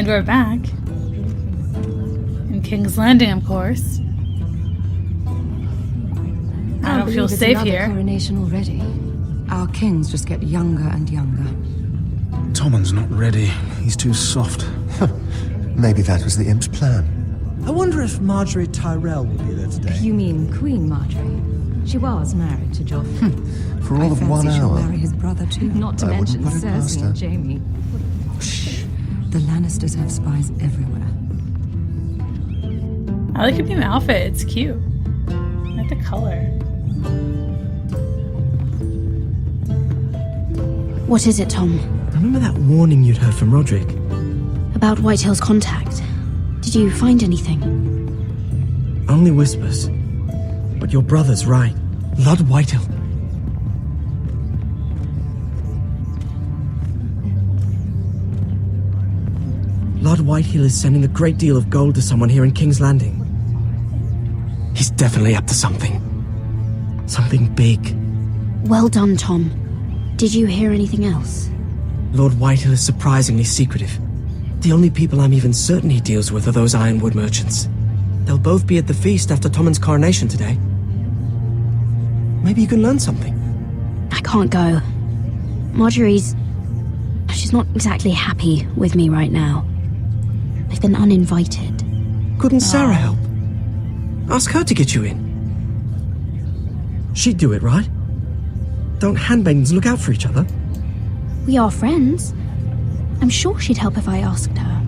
And we're back. In King's Landing, of course. I don't feel safe here. Coronation already. Our kings just get younger and younger. Tommen's not ready. He's too soft. Maybe that was the imp's plan. I wonder if Marjorie Tyrell will be there today. You mean Queen Marjorie? She was married to Joffrey. For all of 1 she'll hour. marry his brother too. Not to mention wouldn't put it past Cersei her. and Jaime. Shh. The Lannisters have spies everywhere. I like your new outfit. It's cute. I like the color. What is it, Tom? Remember that warning you'd heard from Roderick? About Whitehill's contact. Did you find anything? Only whispers. But your brother's right. Lord Whitehill. Lord Whitehill is sending a great deal of gold to someone here in King's Landing. He's definitely up to something. Something big. Well done, Tom. Did you hear anything else? Lord Whitehill is surprisingly secretive. The only people I'm even certain he deals with are those ironwood merchants. They'll both be at the feast after Tommen's coronation today. Maybe you can learn something. I can't go. She's not exactly happy with me right now. I've been uninvited. Couldn't Sarah help? Ask her to get you in. She'd do it, right? Don't handmaidens look out for each other? We are friends. I'm sure she'd help if I asked her.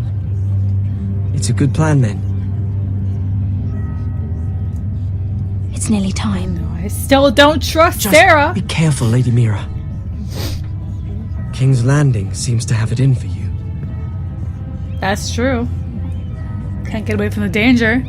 It's a good plan, then. It's nearly time. No, I still don't trust Just Sarah. be careful, Lady Mira. King's Landing seems to have it in for you. That's true. Can't get away from the danger.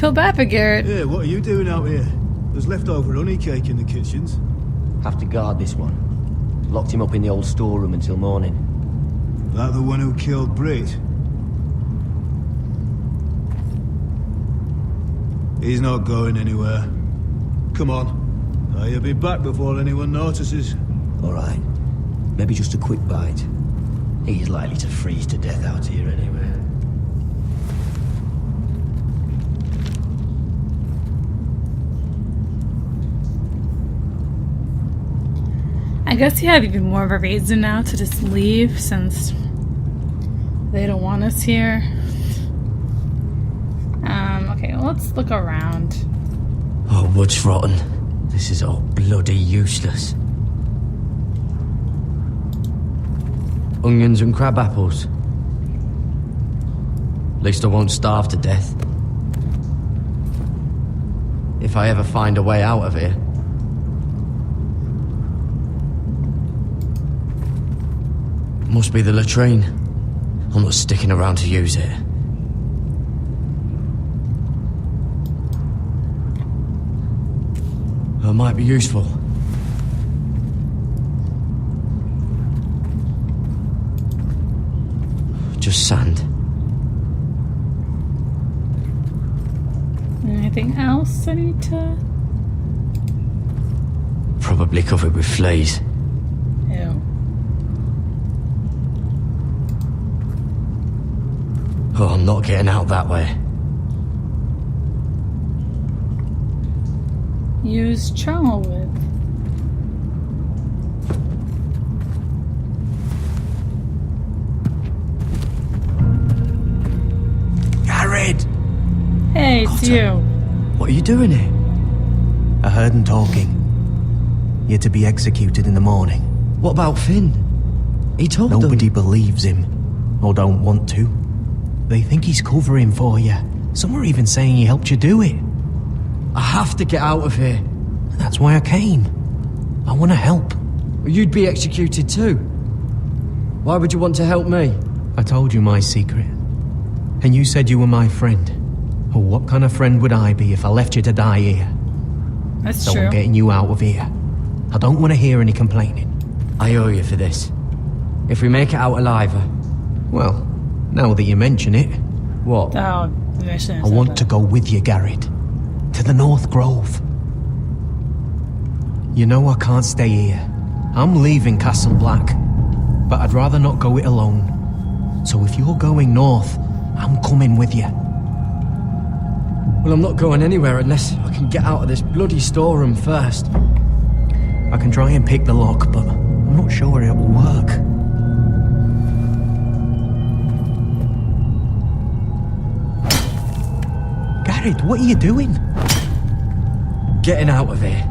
Feel bad for Gared. Yeah, what are you doing out here? There's leftover honey cake in the kitchens. Have to guard this one. Locked him up in the old storeroom until morning. That the one who killed Brit? He's not going anywhere. Come on. He'll be back before anyone notices. All right. Maybe just a quick bite. He's likely to freeze to death out here anyway. I guess you have even more of a reason now to just leave since they don't want us here. Okay, well, let's look around. Oh, wood's rotten. This is all bloody useless. Onions and crab apples. At least I won't starve to death. If I ever find a way out of here. Must be the latrine. I'm not sticking around to use it. It might be useful. Just sand. Anything else I need to... Probably covered with fleas. Ew. Oh, I'm not getting out that way. Use charnel wood. Gared! Hey, it's Cotter. you. What are you doing here? I heard them talking. You're to be executed in the morning. What about Finn? He told them. Nobody believes him, or don't want to. They think he's covering for you. Some are even saying he helped you do it. I have to get out of here. That's why I came. I want to help. You'd be executed too. Why would you want to help me? I told you my secret. And you said you were my friend. Well, what kind of friend would I be if I left you to die here? That's So true. I'm getting you out of here. I don't want to hear any complaining. I owe you for this. If we make it out alive, Well, now that you mention it, What? Oh, the mission. I want to go with you, Gared. To the North Grove. You know I can't stay here. I'm leaving Castle Black, but I'd rather not go it alone. So if you're going north, I'm coming with you. Well, I'm not going anywhere unless I can get out of this bloody storeroom first. I can try and pick the lock, but I'm not sure it will work. Gared, what are you doing? Getting out of here.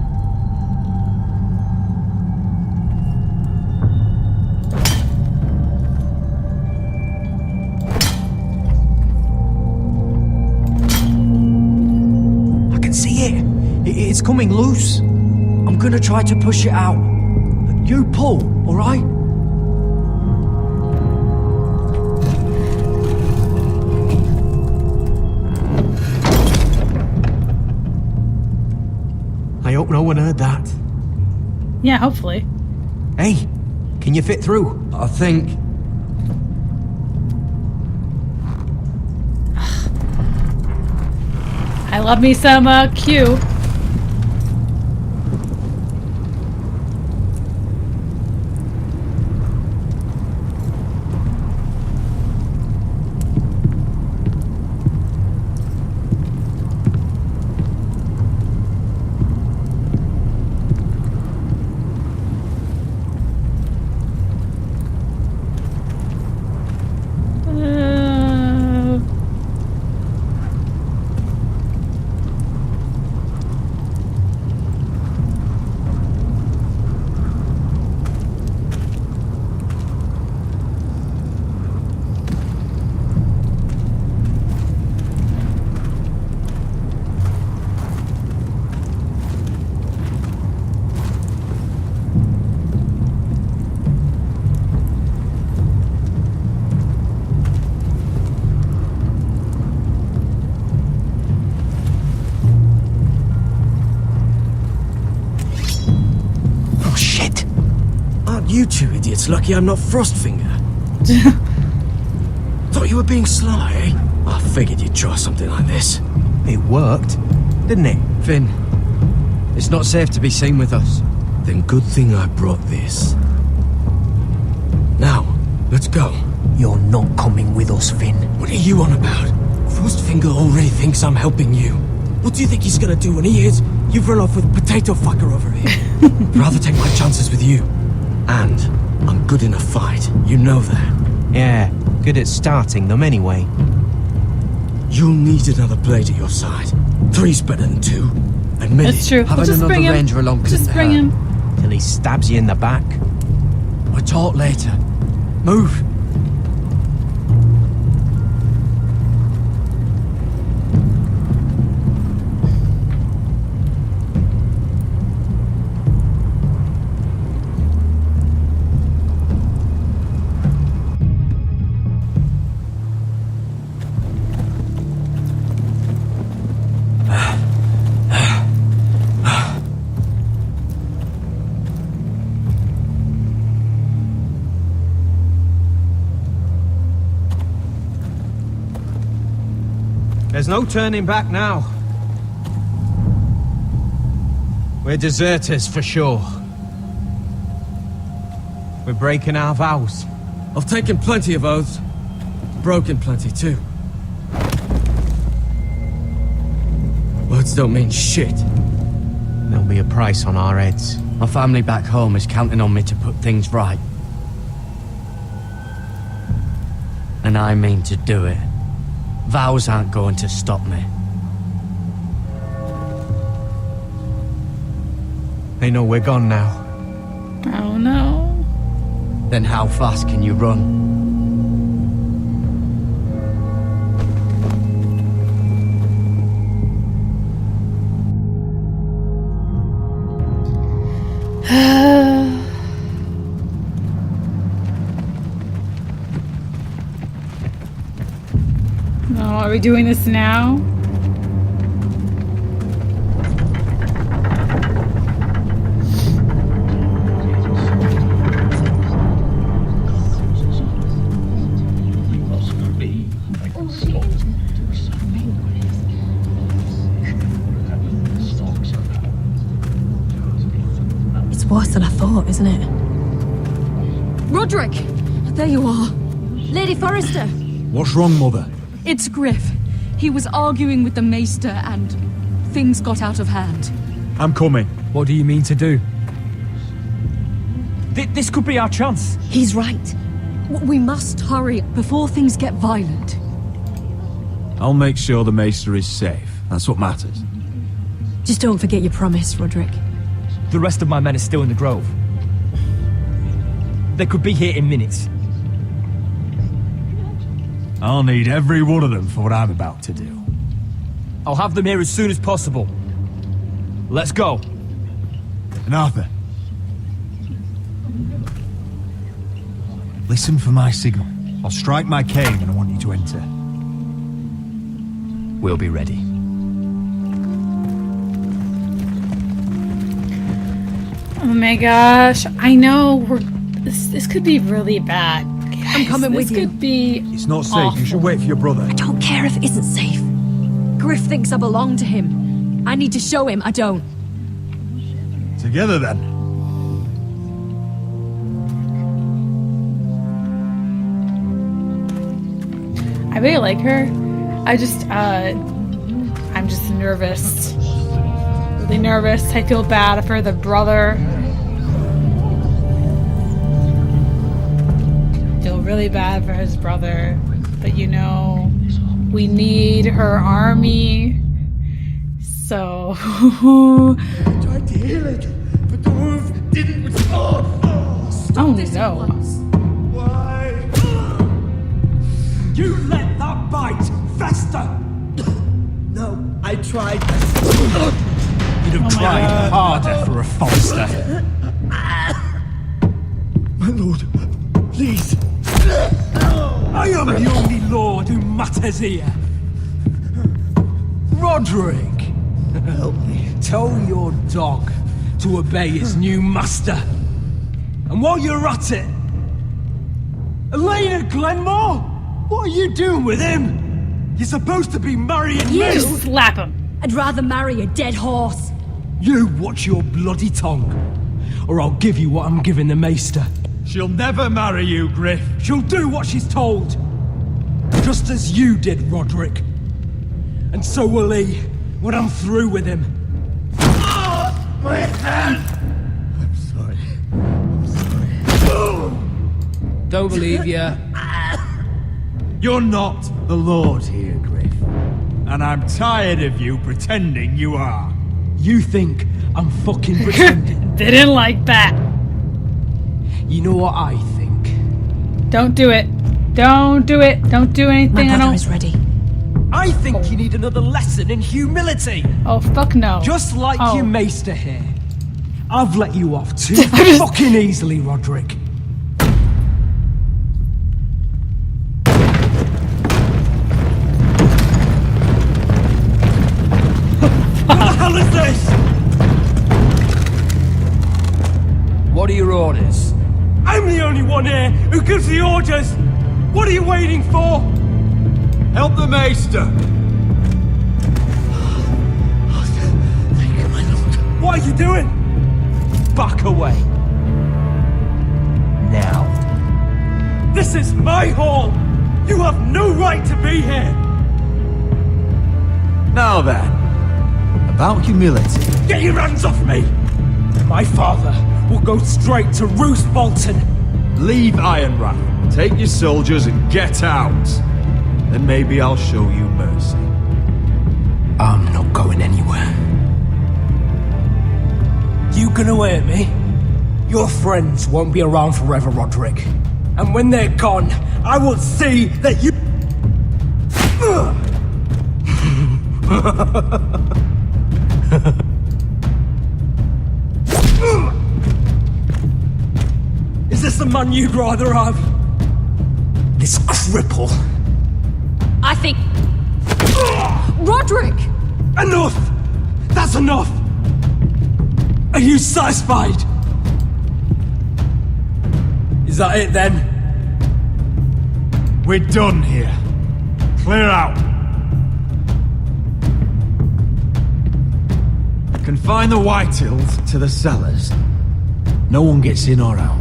I can see it. It's coming loose. I'm gonna try to push it out. You pull, alright? I hope no one heard that. Yeah, hopefully. Hey, can you fit through? I think. I love me some Q. You two idiots lucky I'm not Frostfinger. Thought you were being sly, eh? I figured you'd try something like this. It worked, didn't it? Finn, it's not safe to be seen with us. Then good thing I brought this. Now, let's go. You're not coming with us, Finn. What are you on about? Frostfinger already thinks I'm helping you. What do you think he's gonna do when he hears you've run off with Potato Fucker over here? Rather take my chances with you. And I'm good in a fight, you know that. Yeah, good at starting them anyway. You'll need another blade at your side. 3's better than 2. Admit That's true. Having We'll just another bring him. ranger along couldn't Just bring hurt. him. Till he stabs you in the back. We'll talk later. Move. There's no turning back now. We're deserters for sure. We're breaking our vows. I've taken plenty of oaths. Broken plenty too. Words don't mean shit. There'll be a price on our heads. My family back home is counting on me to put things right. And I mean to do it. Vows aren't going to stop me. They know we're gone now. Oh no. Then how fast can you run? Oh, are we doing this now? than I thought, isn't it? Roderick! There you are. Lady Forrester! What's wrong, Mother? It's Griff. He was arguing with the Maester and things got out of hand. I'm coming. What do you mean to do? This could be our chance. He's right. We must hurry before things get violent. I'll make sure the Maester is safe. That's what matters. Just don't forget your promise, Roderick. The rest of my men are still in the grove. They could be here in minutes. I'll need every one of them for what I'm about to do. I'll have them here as soon as possible. Let's go. And Arthur, listen for my signal. I'll strike my cane and I want you to enter. We'll be ready. Oh my gosh. I know this could be really bad. Guys, I'm coming with you. This could be It's not safe. awful. You should wait for your brother. I don't care if it isn't safe. Griff thinks I belong to him. I need to show him I don't. Together then. I really like her. I'm just nervous. Really nervous. I feel bad for the brother. Feel really bad for his brother. But you know, we need her army. So Tried to heal it, but the wound didn't respond. oh no. Why? You let that bite fester! No, I tried. You'd have tried harder for a Forrester. My lord, please. I am the only lord who matters here. Roderick! Help me. Tell your dog to obey his new master. And while you're at it, Elena Glenmore? What are you doing with him? You're supposed to be marrying me. Just slap him. I'd rather marry a dead horse. You watch your bloody tongue, or I'll give you what I'm giving the Maester. She'll never marry you, Griff. She'll do what she's told. Just as you did, Roderick. And so will he, when I'm through with him. My hand! I'm sorry. I'm sorry. Don't believe ya. You're not the Lord here, Griff. And I'm tired of you pretending you are. You think I'm fucking pretending? Didn't like that. You know what I think? Don't do it. Don't do it. Don't do My anything I brother don't. is ready. I think you need another lesson in humility. Oh fuck no. Just like Oh. your Maester here. I've let you off too fucking easily, Roderick. What the hell is this? What are your orders? I'm the only one here who gives the orders. What are you waiting for? Help the Maester. Thank you, my lord. What are you doing? Back away. Now. This is my hall. You have no right to be here. Now then, about humility. Get your hands off me. My father will go straight to Roose Bolton. Leave Ironrath, take your soldiers and get out. Then maybe I'll show you mercy. I'm not going anywhere. You gonna hurt me? Your friends won't be around forever, Roderick. And when they're gone, I will see that you... Is this the man you'd rather have? This cripple. I think... Roderick! Enough! That's enough! Are you satisfied? Is that it then? We're done here. Clear out. Confine the Whitehills to the cellars. No one gets in or out.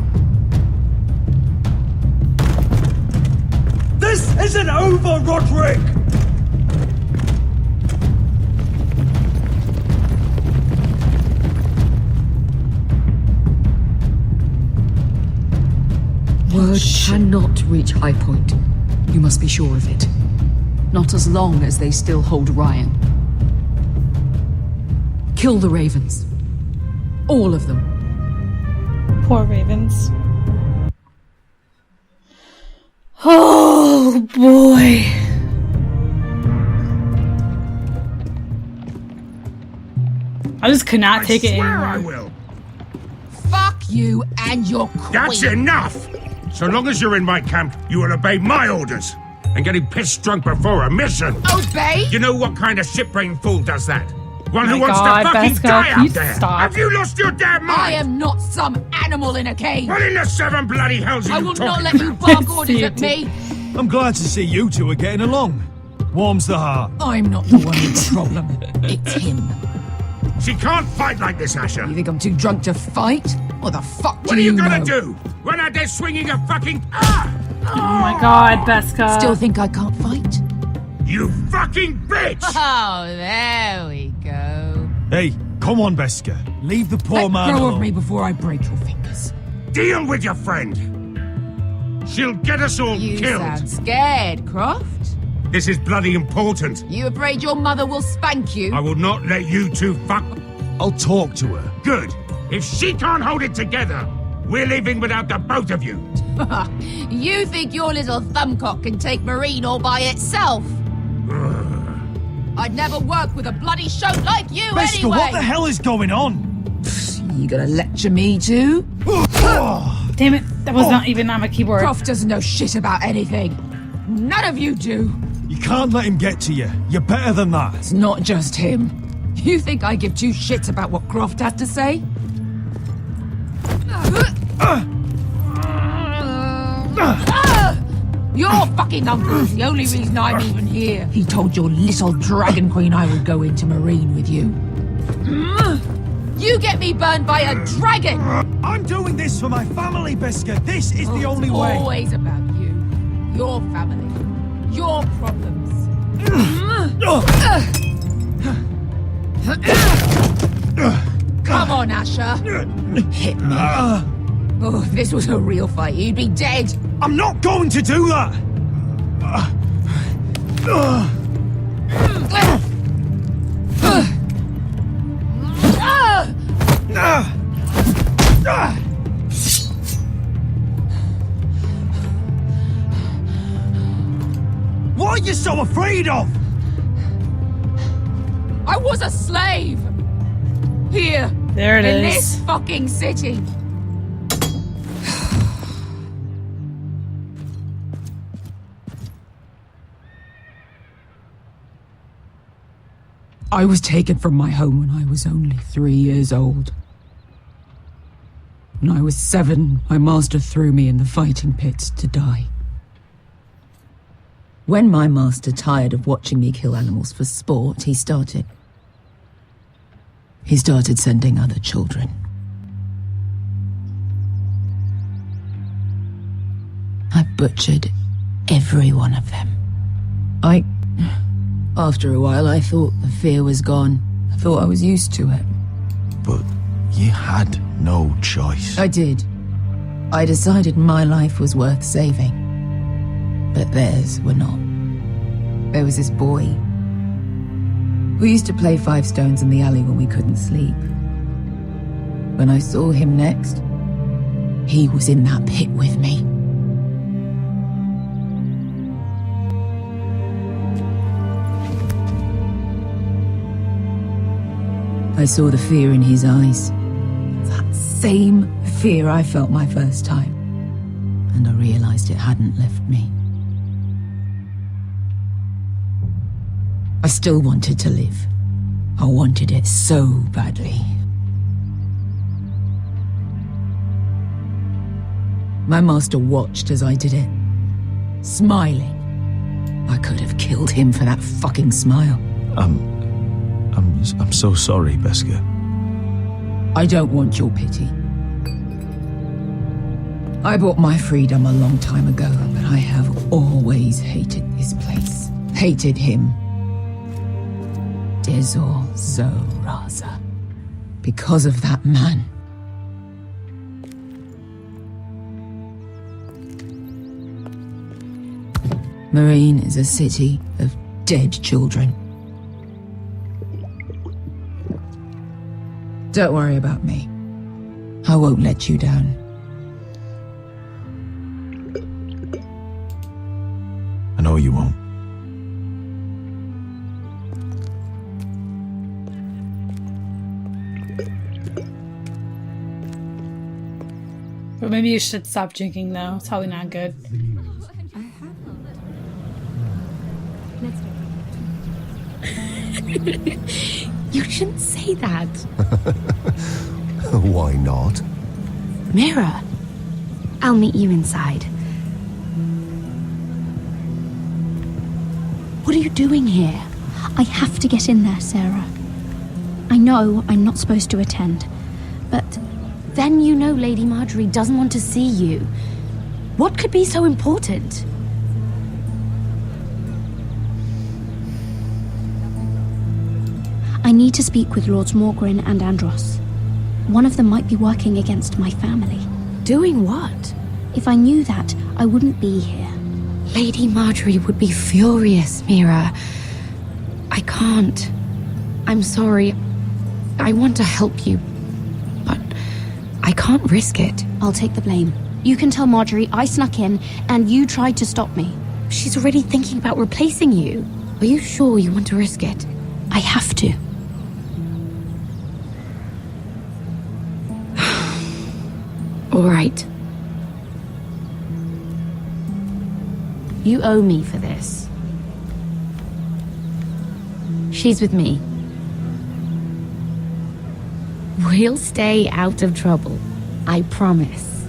This isn't over, Roderick! Word cannot reach High Point. You must be sure of it. Not as long as they still hold Ryan. Kill the ravens. All of them. Poor ravens. Oh boy. I just could not take it anymore. I will. Fuck you and your queen. That's enough! So long as you're in my camp, you will obey my orders. And getting pissed drunk before a mission. Obey? You know what kind of shit-brained fool does that? One who My wants God, to fucking Beskar, die can you out there! stop? Have you lost your damn mind? I am not some animal in a cage. What in the seven bloody hells are I you will talking not let you about? bark orders at me. I'm glad to see you two are getting along. Warms the heart. I'm not the one with the problem. It's him. She can't fight like this, Asher. You think I'm too drunk to fight? What the fuck do What are you gonna know? do? Run out there swinging a fucking... Ah! Oh my God, Beskar. Still think I can't fight? You fucking bitch! Oh, there we go. Hey, come on, Beskar. Leave the poor man Let go alone. of me before I break your fingers. Deal with your friend. She'll get us all You killed. sound scared, Croft. This is bloody important. You afraid your mother will spank you? I will not let you two fuck... I'll talk to her. Good. If she can't hold it together, we're leaving without the both of you. You think your little thumbcock can take Marine all by itself? I'd never work with a bloody shote like you Beskar, anyway! what the hell is going on? You gonna lecture me too? Damn it, that was not even on my keyboard. Croft doesn't know shit about anything. None of you do. You can't let him get to you. You're better than that. It's not just him. You think I give two shits about what Croft has to say? Your fucking uncle's the only reason I'm even here. He told your little dragon queen I would go into Marine with you. You get me burned by a dragon! I'm doing this for my family, Beskar. This is the only way. It's always about you. Your family. Your problems. Come on, Asher. Hit me. Oh, if this was a real fight, you'd be dead. I'm not going to do that! What are you so afraid of? I was a slave. Here. There it in is. this fucking city. I was taken from my home when I was only 3 years old. When I was 7, my master threw me in the fighting pits to die. When my master tired of watching me kill animals for sport, he started sending other children. I butchered every one of them. After a while, I thought the fear was gone. I thought I was used to it. But you had no choice. I did. I decided my life was worth saving. But theirs were not. There was this boy. We used to play 5 stones in the alley when we couldn't sleep. When I saw him next, he was in that pit with me. I saw the fear in his eyes. That same fear I felt my first time. And I realized it hadn't left me. I still wanted to live. I wanted it so badly. My master watched as I did it, smiling. I could have killed him for that fucking smile. I'm so sorry, Beskar. I don't want your pity. I bought my freedom a long time ago, but I have always hated this place. Hated him. Dezor Zoraza. Because of that man. Marine is a city of dead children. Don't worry about me. I won't let you down. I know you won't. But maybe you should stop drinking though. It's probably not good. You shouldn't say that. Why not? Mira, I'll meet you inside. What are you doing here? I have to get in there, Sarah. I know I'm not supposed to attend, but then you know Lady Marjorie doesn't want to see you. What could be so important? I need to speak with Lords Morgrin and Andros. One of them might be working against my family. Doing what? If I knew that, I wouldn't be here. Lady Marjorie would be furious, Mira. I can't. I'm sorry. I want to help you, but I can't risk it. I'll take the blame. You can tell Marjorie I snuck in and you tried to stop me. She's already thinking about replacing you. Are you sure you want to risk it? I have to. All right. You owe me for this. She's with me. We'll stay out of trouble. I promise.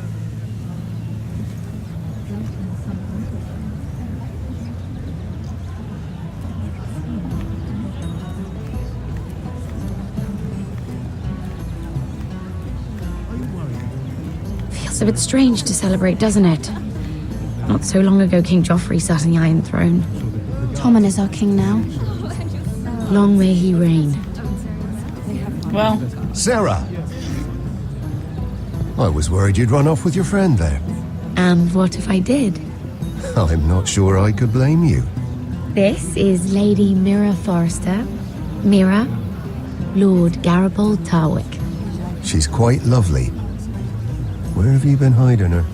Feels a bit strange to celebrate, doesn't it? Not so long ago, King Joffrey sat on the Iron Throne. Tommen is our king now. Long may he reign. Well, Sarah! I was worried you'd run off with your friend there. And what if I did? I'm not sure I could blame you. This is Lady Mira Forrester. Mira, Lord Garibald Tarwick. She's quite lovely. Where have you been hiding her?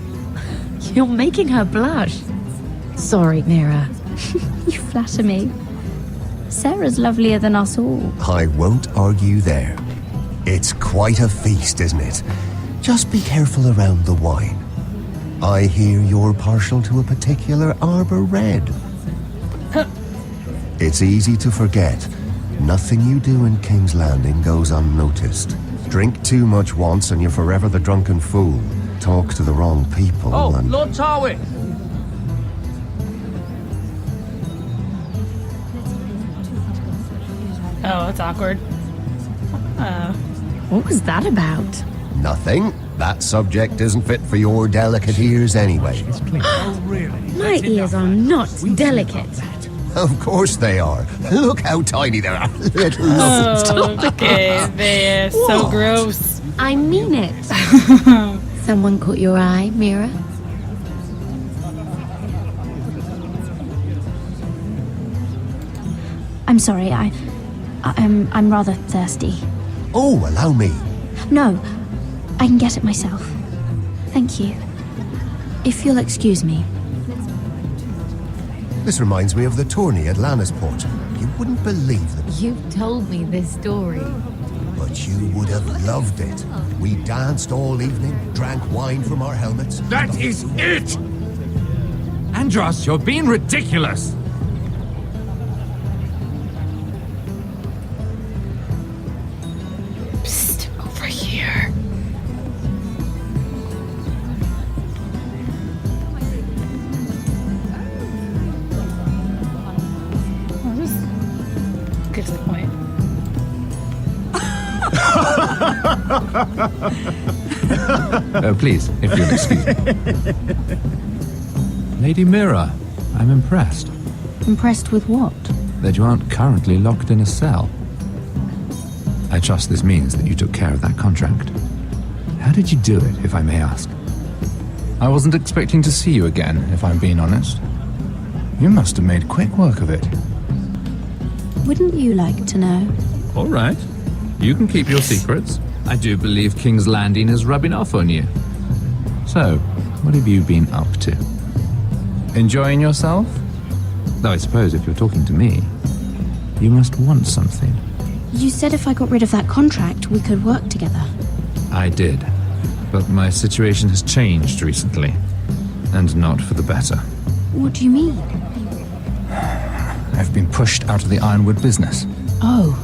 You're making her blush. Sorry, Mira. You flatter me. Sarah's lovelier than us all. I won't argue there. It's quite a feast, isn't it? Just be careful around the wine. I hear you're partial to a particular Arbor Red. It's easy to forget. Nothing you do in King's Landing goes unnoticed. Drink too much once and you're forever the drunken fool. Talk to the wrong people and... Lord Tarwick! oh, that's awkward. What was that about? Nothing. That subject isn't fit for your delicate ears anyway. Oh, really? My ears are not delicate. Of course they are. Look how tiny they are. Little Oh, okay, they're so gross. I mean it. Someone caught your eye, Mira? I'm sorry, I'm rather thirsty. Oh, allow me. No, I can get it myself. Thank you. If you'll excuse me. This reminds me of the tourney at Lannisport. You wouldn't believe them, You've told me this story. but you would have loved it. We danced all evening, drank wine from our helmets. That is it! Andros, you're being ridiculous! Psst, over here. I'll just get to the point. Oh, please, if you'll excuse me. Lady Mira, I'm impressed Impressed with what? that you aren't currently locked in a cell. I trust this means that you took care of that contract. How did you do it, if I may ask? I wasn't expecting to see you again, if I'm being honest. You must have made quick work of it. Wouldn't you like to know? All right. You can keep your secrets. I do believe King's Landing is rubbing off on you. So, what have you been up to? Enjoying yourself? Though I suppose if you're talking to me, you must want something. You said if I got rid of that contract, we could work together. I did. But my situation has changed recently. And not for the better. What do you mean? I've been pushed out of the Ironwood business. Oh.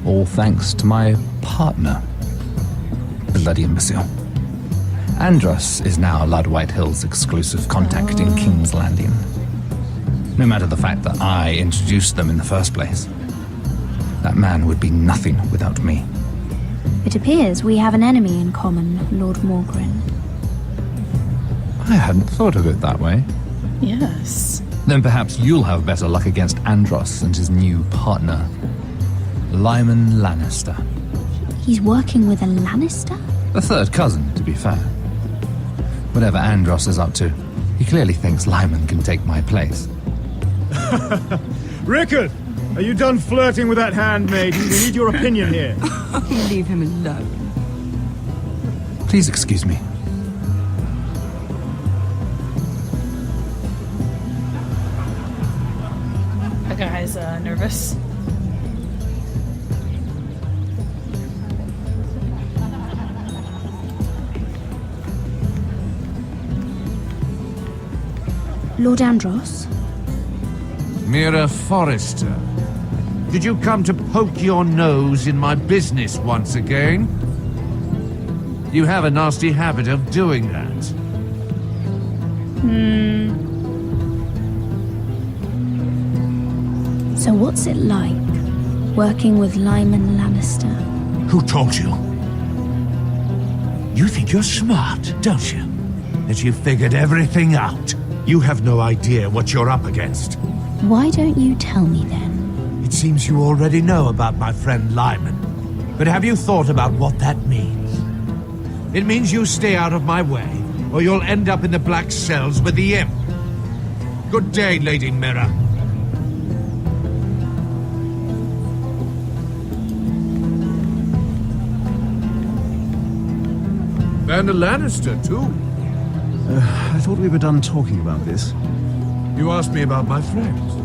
All thanks to my partner. Bloody imbecile. Andros is now Lud Whitehill's exclusive contact in King's Landing. No matter the fact that I introduced them in the first place. That man would be nothing without me. It appears we have an enemy in common, Lord Morgren. I hadn't thought of it that way. Yes. Then perhaps you'll have better luck against Andros and his new partner, Lyman Lannister. He's working with a Lannister? A third cousin, to be fair. Whatever Andros is up to, he clearly thinks Lyman can take my place. Rickard! Are you done flirting with that handmaiden? We need your opinion here. Leave him alone. Please excuse me. The guy's nervous. Lord Andros? Mira Forrester. Did you come to poke your nose in my business once again? You have a nasty habit of doing that. So what's it like, working with Lyman Lannister? Who told you? You think you're smart, don't you? That you figured everything out. You have no idea what you're up against. Why don't you tell me then? It seems you already know about my friend Lyman. But have you thought about what that means? It means you stay out of my way, or you'll end up in the black cells with the imp. Good day, Lady Mira. And a Lannister, too. I thought we were done talking about this. You asked me about my friends.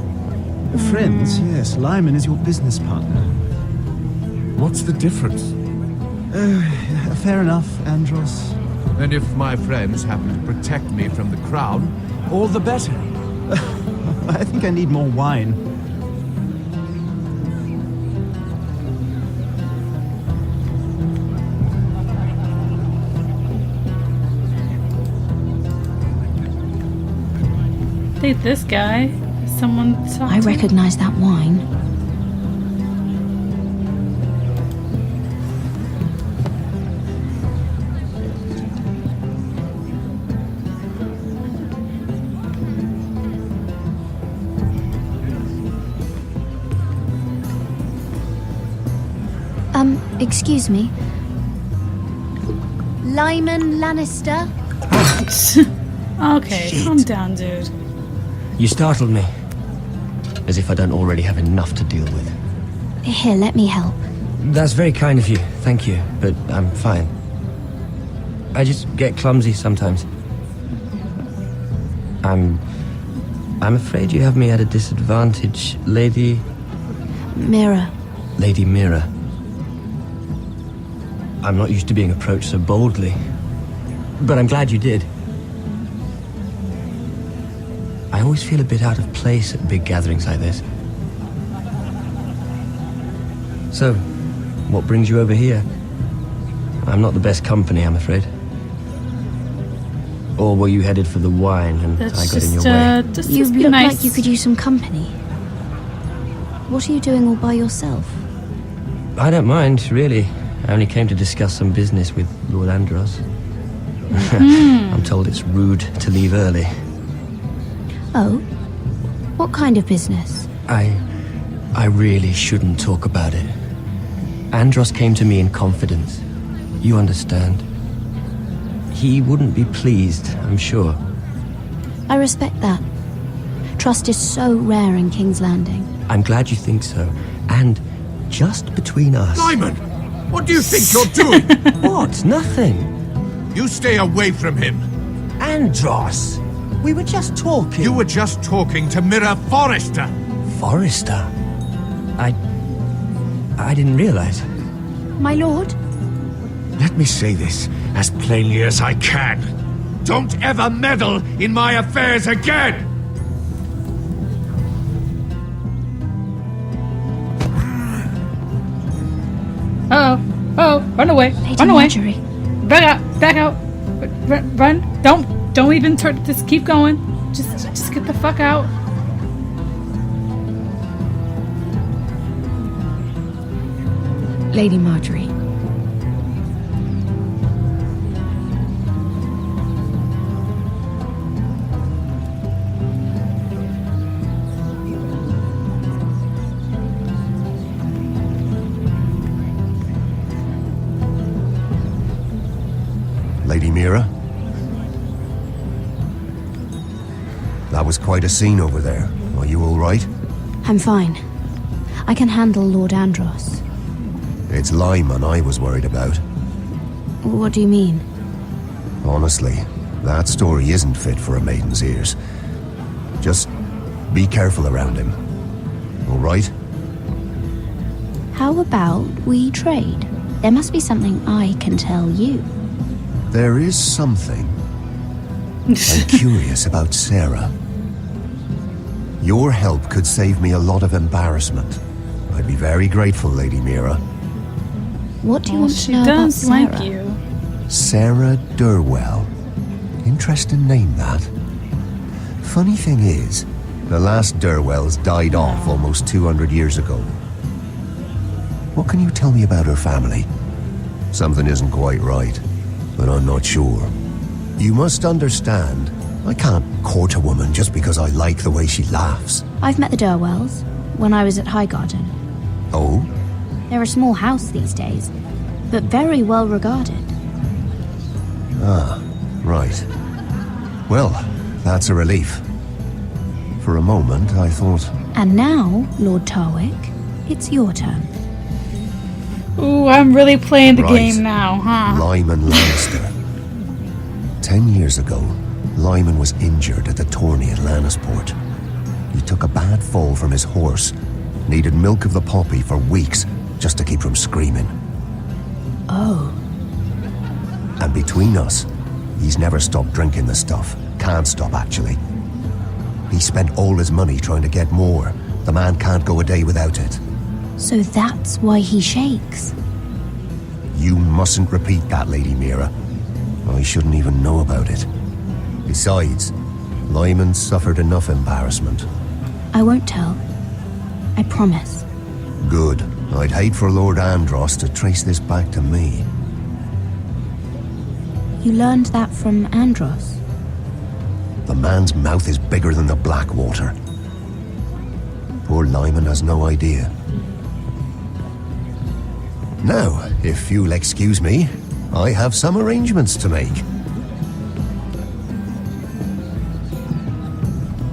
Friends, yes. Lyman is your business partner. What's the difference? Fair enough, Andros. And if my friends happen to protect me from the crown, all the better. I think I need more wine. Hey, this guy. Someone I recognize that wine. Excuse me. Lyman Lannister? Okay, Shit. calm down, dude. You startled me. As if I don't already have enough to deal with. Here, let me help. That's very kind of you, thank you, but I'm fine. I just get clumsy sometimes. I'm afraid you have me at a disadvantage, Lady... Mira. Lady Mira. I'm not used to being approached so boldly, but I'm glad you did. I always feel a bit out of place at big gatherings like this. So, what brings you over here? I'm not the best company, I'm afraid. Or were you headed for the wine and I got in your way? You look like you could use some company. What are you doing all by yourself? I don't mind, really. I only came to discuss some business with Lord Andros. I'm told it's rude to leave early. Oh? What kind of business? I really shouldn't talk about it. Andros came to me in confidence. You understand. He wouldn't be pleased, I'm sure. I respect that. Trust is so rare in King's Landing. I'm glad you think so. And just between us... Lyman! What do you think you're doing? What? Nothing. You stay away from him. Andros! We were just talking. You were just talking to Mirror Forrester. Forrester? I didn't realize. My lord? Let me say this as plainly as I can. Don't ever meddle in my affairs again! Oh, run away. Lady Run away. Marjorie. Back out. Run. Don't even turn. Just keep going. Just get the fuck out. Lady Marjorie. Lady Mira? That was quite a scene over there. Are you all right? I'm fine. I can handle Lord Andros. It's Lyman I was worried about. What do you mean? Honestly, that story isn't fit for a maiden's ears. Just be careful around him. All right? How about we trade? There must be something I can tell you. There is something. I'm curious about Sarah. Your help could save me a lot of embarrassment. I'd be very grateful, Lady Mira. What do you want to She know about does Sarah? like you. Sarah Durwell. Interesting name, that. Funny thing is, the last Durwells died off almost 200 years ago. What can you tell me about her family? Something isn't quite right, but I'm not sure. You must understand, I can't court a woman just because I like the way she laughs. I've met the Durwells when I was at Highgarden. Oh? They're a small house these days, but very well regarded. Ah, right. Well, that's a relief. For a moment, I thought... And now, Lord Tarwick, it's your turn. Ooh, I'm really playing the Right. game now, huh? Lyman Lannister. 10 years ago, Lyman was injured at the tourney at Lannisport. He took a bad fall from his horse, needed milk of the poppy for weeks just to keep from screaming. Oh. And between us, he's never stopped drinking the stuff. Can't stop, actually. He spent all his money trying to get more. The man can't go a day without it. So that's why he shakes. You mustn't repeat that, Lady Mira. I shouldn't even know about it. Besides, Lyman suffered enough embarrassment. I won't tell. I promise. Good. I'd hate for Lord Andros to trace this back to me. You learned that from Andros? The man's mouth is bigger than the Blackwater. Poor Lyman has no idea. Now, if you'll excuse me, I have some arrangements to make.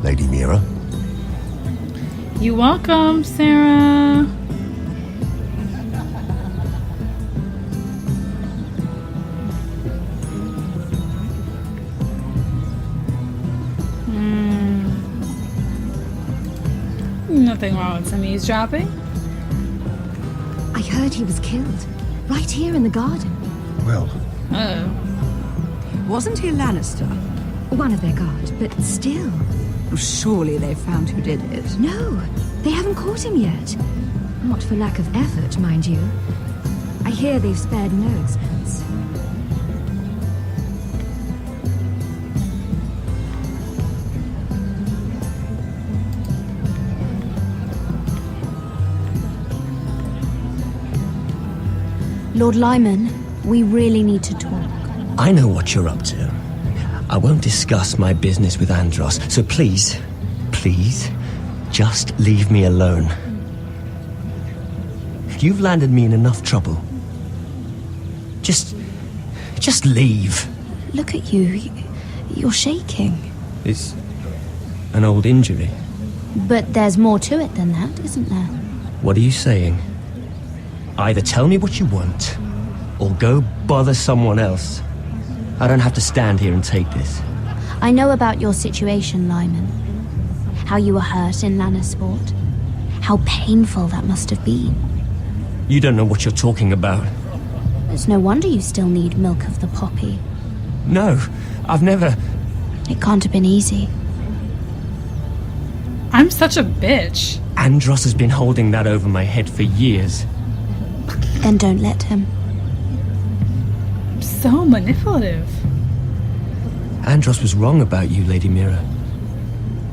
Lady Mira? You welcome, Sarah. Nothing wrong with some eavesdropping. I heard he was killed. Right here in the garden. Well... Oh. Wasn't he Lannister? One of their guard, but still. Surely they found who did it. No, they haven't caught him yet. Not for lack of effort, mind you. I hear they've spared no expense. Lord Lyman, we really need to talk. I know what you're up to. I won't discuss my business with Andros, so please, just leave me alone. You've landed me in enough trouble. Just leave. Look at you. You're shaking. It's an old injury. But there's more to it than that, isn't there? What are you saying? Either tell me what you want, or go bother someone else. I don't have to stand here and take this. I know about your situation, Lyman. How you were hurt in Lannisport. How painful that must have been. You don't know what you're talking about. It's no wonder you still need milk of the poppy. No, I've never... It can't have been easy. I'm such a bitch. Andros has been holding that over my head for years. Then don't let him. So manipulative. Andros was wrong about you, Lady Mira.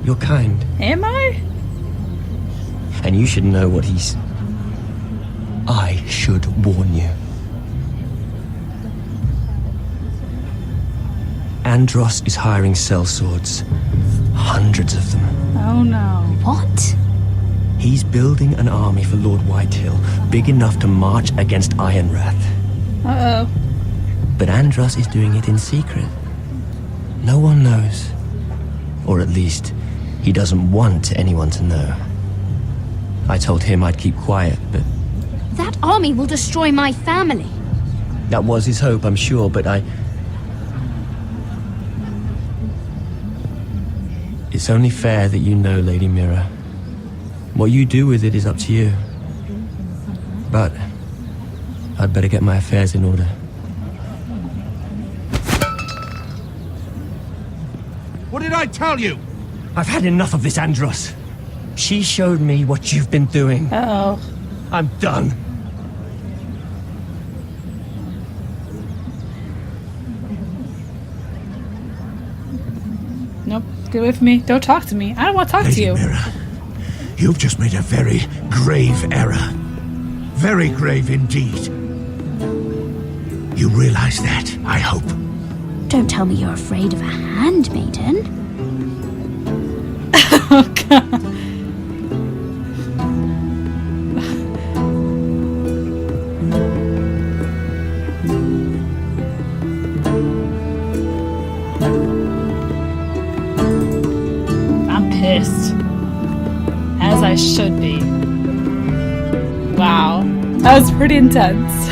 You're kind. Am I? And you should know what he's... I should warn you. Andros is hiring sellswords. Hundreds of them. Oh no. What? He's building an army for Lord Whitehill, big enough to march against Ironrath. Uh-oh. But Andros is doing it in secret. No one knows. Or at least, he doesn't want anyone to know. I told him I'd keep quiet, but... That army will destroy my family. That was his hope, I'm sure, but It's only fair that you know, Lady Mira. What you do with it is up to you. But I'd better get my affairs in order. What did I tell you? I've had enough of this, Andros. She showed me what you've been doing. Uh-oh. I'm done. Nope. Get away from me. Don't talk to me. I don't want to talk to you. Mira, you've just made a very grave error. Very grave indeed. You realize that, I hope. Don't tell me you're afraid of a handmaiden. Oh, God. I'm pissed. As I should be. Wow. That was pretty intense.